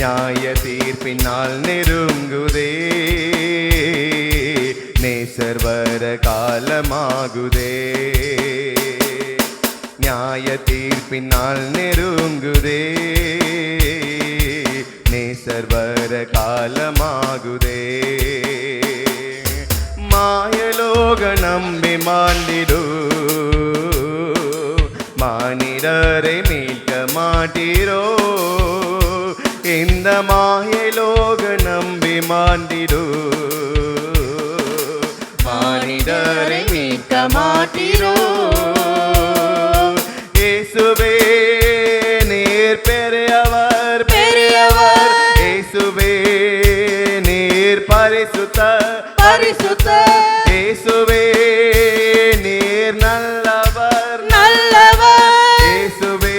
நியாய தீர்ப்பினால் நெருங்குதே நேசர் வர காலமாகுதே நியாய தீர்ப்பினால் நெருங்குதே நேசர் வர காலமாகுதே மாயலோக நம்பி மாண்டிடு மானிடரை மீட்க மாட்டீரோ இந்த மாயலோக நம்பி மாண்டிடு மானிடரை மீட்க மாட்டீரோ இயேசுவே நீர் பெரியவர் பெரியவர் இயேசுவே நீர் பரிசுத்தர் பரிசுத்தர் இயேசுவே நீர் நல்லவர் நல்லவர் இயேசுவே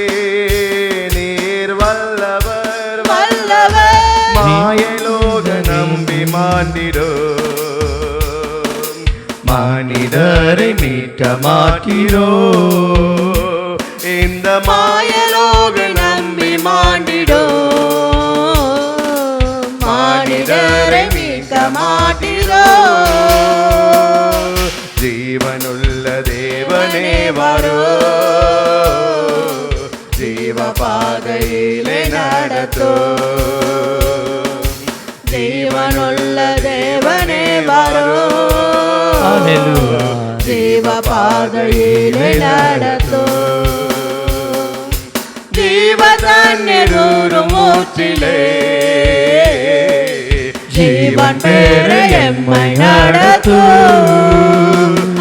நீர் வல்லவர் வல்லவர் மாயலோக நம்பி மாண்டிடோ மானிடரை மீட்க மாட்டீரோ இந்த மாயலோக நம்பி மாண்டிடோ மானிடரை மீட்க மாட்டீரோ ஜீவனுள்ள தேவனே வரோ ஜீவ பாதையிலே நடத்தோ ஜீவனுள்ள தேவனே வரோ ஜீவ பாதையிலே நடத்தோ ஜீவ தண்ணீரும் ஊற்றிலே ஜீவன் பெற எம்மை நடத்தோ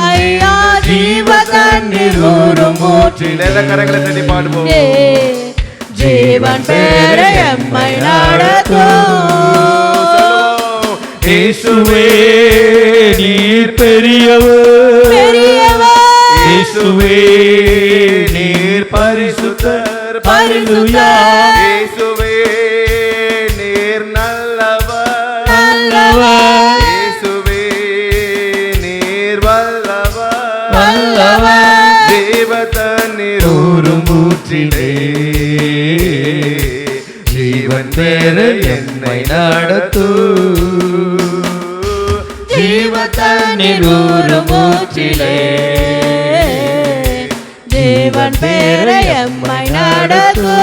ஐயா ஜீவ தண்ணீரும் ஊற்றிலே கரங்களை தட்டி பாடுவோம் ஜீவன் பெற எம்மை நடத்தோ இயேசுவே நீர் பெரியவர் பெரியவர் இயேசுவே நீர் பரிசுத்தர் பரிசுத்தர் இயேசுவே நீர் நல்லவர் நல்லவர் இயேசுவே நீர் வல்லவர் வல்லவர் தேவதண்ணீர் ஊரும் ஊற்றிலே ஜீவன் பெற என்னை நடத்து ஜீவ தண்ணீர் ஊரும் ஊற்றிலே ஜீவன் பெற எம்மை நடத்து